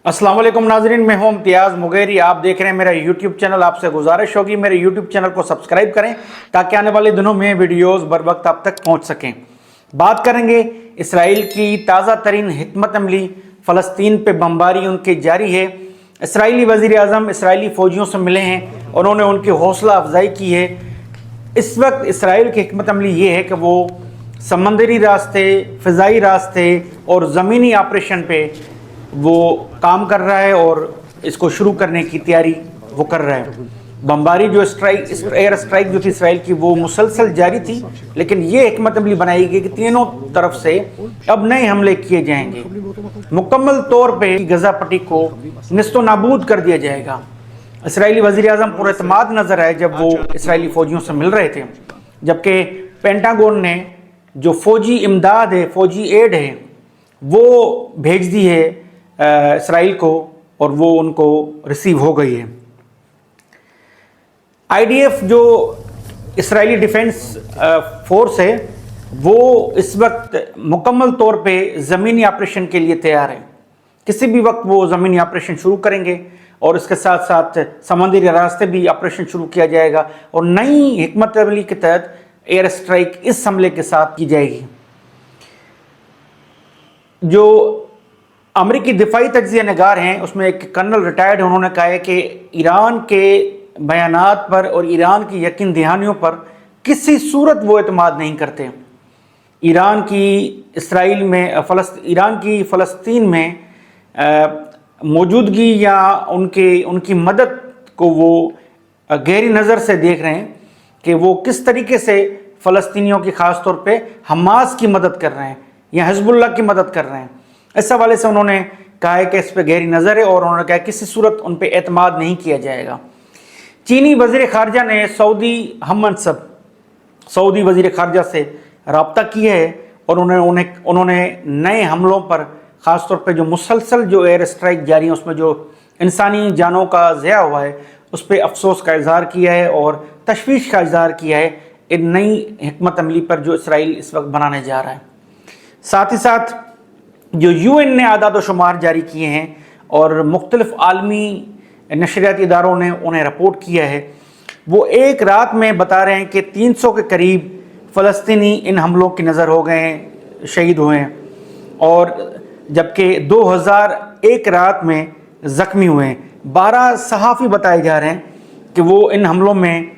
अस्सलाम वालेकुम नाजरीन, मैं हूं इम्तियाज़ मुगेरी। आप देख रहे हैं मेरा यूट्यूब चैनल। आपसे गुजारिश होगी मेरे यूट्यूब चैनल को सब्सक्राइब करें ताकि आने वाले दिनों में वीडियोस बर वक्त आप तक पहुंच सकें। बात करेंगे इसराइल की ताज़ा तरीन हिकमत अमली, फ़लस्तीन पे बमबारी उनकी जारी है। इसराइली वज़ीर आज़म इसराइली फ़ौजियों से मिले हैं, उन्होंने उनकी हौसला अफजाई की है। इस वक्त इसराइल की हिकमत अमली ये है कि वो समंदरी रास्ते, फ़िज़ाई रास्ते और ज़मीनी ऑपरेशन पे वो काम कर रहा है और इसको शुरू करने की तैयारी वो कर रहा है। बमबारी जो एयर स्ट्राइक जो थी इसराइल की, वो मुसलसल जारी थी, लेकिन ये हिकमत अमली बनाई गई कि तीनों तरफ से अब नए हमले किए जाएंगे। मुकम्मल तौर पे गजा पट्टी को निस्तो नाबूद कर दिया जाएगा। इसराइली वज़ीर आज़म पुरएतमाद नज़र आए जब वो इसराइली फ़ौजियों से मिल रहे थे, जबकि पेंटागन ने जो फ़ौजी इमदाद है, फ़ौजी एड है, वो भेज दी है इसराइल को और वो उनको रिसीव हो गई है। आईडीएफ जो इसराइली डिफेंस फोर्स है, वो इस वक्त मुकम्मल तौर पे ज़मीनी ऑपरेशन के लिए तैयार है। किसी भी वक्त वो ज़मीनी ऑपरेशन शुरू करेंगे और इसके साथ साथ समंदरी रास्ते भी ऑपरेशन शुरू किया जाएगा और नई हिकमत अमली के तहत एयर स्ट्राइक इस हमले के साथ की जाएगी। जो अमरीकी दिफाई तज्ज़िया नगार हैं, उसमें एक कर्नल रिटायर्ड है, उन्होंने कहा है कि ईरान के बयानात पर और ईरान की यकीन दहानियों पर किसी सूरत वो एतमाद नहीं करते। ईरान की इसराइल में ईरान की फ़लस्तीन में मौजूदगी या उनकी मदद को वो गहरी नज़र से देख रहे हैं कि वो किस तरीके से फ़लस्तीनियों की ख़ास तौर पे हमास की मदद कर रहे हैं या हिज़्बुल्लाह की मदद कर रहे हैं। इस हवाले से उन्होंने कहा है कि इस पर गहरी नज़र है और उन्होंने कहा किसी सूरत उन पर एतमाद नहीं किया जाएगा। चीनी वज़ीर ख़ारजा ने सऊदी वज़ीर ख़ारजा से रब्ता किया है और उन्होंने नए हमलों पर ख़ास तौर पे जो मुसलसल जो एयर स्ट्राइक जारी है, उसमें जो इंसानी जानों का ज़िया हुआ है, उस पर अफसोस का इज़हार किया है और तशवीश का इज़हार किया है इन नई हिकमत अमली पर जो इसराइल इस वक्त बनाने जा रहा है। साथ ही साथ जो यूएन ने आदाद व शुमार जारी किए हैं और मुख्तलिफ आलमी नशरियाती इदारों ने उन्हें रिपोर्ट किया है, वो एक रात में बता रहे हैं कि 300 के करीब फ़लस्तीनी इन हमलों की नज़र हो गए हैं, शहीद हुए हैं, और जबकि 2001 रात में ज़ख्मी हुए हैं। 12 सहाफ़ी बताए जा रहे हैं कि वो इन हमलों में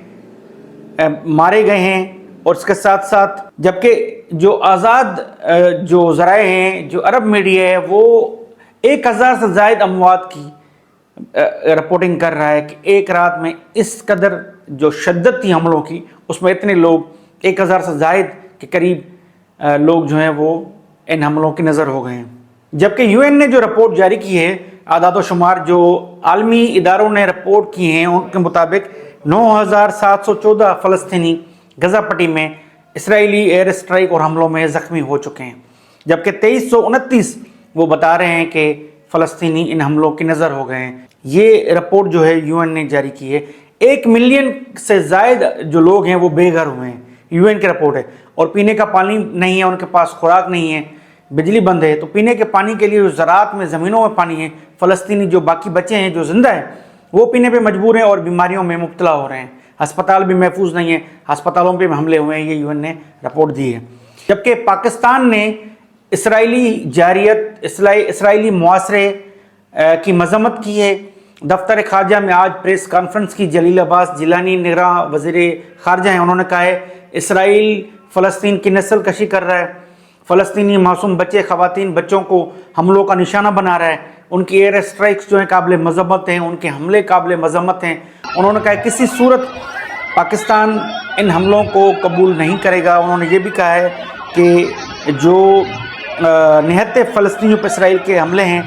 मारे गए हैं। और इसके साथ साथ जबकि जो आज़ाद जो ज़राए हैं, जो अरब मीडिया है, वो 1000 से ज़ायद अमवात की रिपोर्टिंग कर रहा है कि एक रात में इस कदर जो शद्दत थी हमलों की, उसमें इतने लोग 1000 से ज़ायद के करीब लोग जो हैं वो इन हमलों की नज़र हो गए हैं। जबकि यूएन ने जो रिपोर्ट जारी की है, आदाद व शुमार जो आलमी इदारों ने रिपोर्ट किए हैं, उनके मुताबिक 9714 फ़लस्तीनी गजा पट्टी में इसराइली एयर स्ट्राइक और हमलों में ज़ख्मी हो चुके हैं, जबकि 2329 वो बता रहे हैं कि फ़लस्तीनी इन हमलों की नज़र हो गए हैं। ये रिपोर्ट जो है यूएन ने जारी की है। 1 मिलियन से ज़ायद जो लोग हैं वो बेघर हुए हैं, यूएन की रिपोर्ट है, और पीने का पानी नहीं है, उनके पास खुराक नहीं है, बिजली बंद है। तो पीने के पानी के लिए जो ज़राअत में ज़मीनों में पानी है, फ़लस्तीनी जो बाकी बचे हैं जो ज़िंदा है, वो पीने पे मजबूर हैं और बीमारियों में मुब्तला हो रहे हैं। अस्पताल भी महफूज नहीं है, अस्पतालों पे हमले हुए हैं, ये यूएन ने रिपोर्ट दी है। जबकि पाकिस्तान ने इसराइली जारियत, इसराइली मुआसरे की मजम्मत की है। दफ्तर ख़ारजा में आज प्रेस कॉन्फ्रेंस की जलील अब्बास जिलानी निगरां वज़ीर ख़ारजा हैं, उन्होंने कहा है इसराइल फ़लस्तीन की नस्ल कशी कर रहा है, फ़लस्तीनी मासूम बच्चे, ख़वातीन, बच्चों को हमलों का निशाना बना रहा है, उनकी एयर स्ट्राइक्स जो हैं काबिल मजम्मत हैं, उनके हमले काबिल मजम्मत हैं। उन्होंने कहा किसी सूरत पाकिस्तान इन हमलों को कबूल नहीं करेगा। उन्होंने ये भी कहा है कि जो निहत्ते फ़लस्तीनियों पर इसराइल के हमले हैं,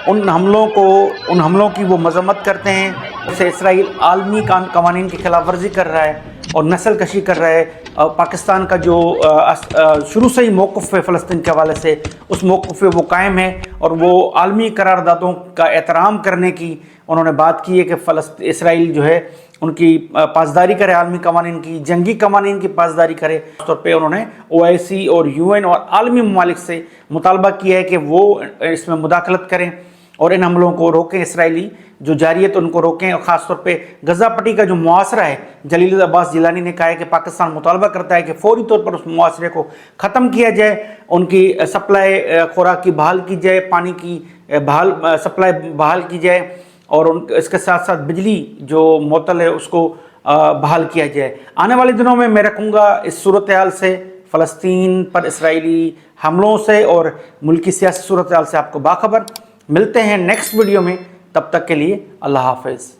उन हमलों की वो मजम्मत करते हैं। उससे इसराइल आलमी कवानीन की खिलाफ वर्जी कर रहा है और नस्ल कशी कर रहा है। पाकिस्तान का जो शुरू से ही मौक़िफ़ है फ़लस्तीन के हवाले से, उस मौक़िफ़ पे वो कायम है और वो आलमी करारदादों का एहतराम करने की उन्होंने बात की है कि इसराइल जो है उनकी पासदारी करे, आलमी कवानीन की, जंगी कवानीन की पासदारी करे। इस तौर पर उन्होंने OIC और UN और आलमी ममालिक से मुतालबा किया है कि वो इसमें मुदाखलत करें اور ان حملوں کو روکیں، اسرائیلی جو جاری ہے تو ان کو روکیں، اور خاص طور پہ غزہ پٹی کا جو معاصرہ ہے، جلیل عباس جیلانی نے کہا ہے کہ پاکستان مطالبہ کرتا ہے کہ فوری طور پر اس معاصرے کو ختم کیا جائے، ان کی سپلائی خوراک کی بحال کی جائے، پانی کی سپلائی بحال کی جائے، اور اس کے ساتھ ساتھ بجلی جو معطل ہے اس کو بحال کیا جائے۔ آنے والے دنوں میں رکھوں گا اس صورتحال سے، فلسطین پر اسرائیلی حملوں سے اور ملکی سیاسی صورتحال سے آپ کو باخبر۔ ملتے ہیں نیکسٹ ویڈیو میں، تب تک کے لیے اللہ حافظ۔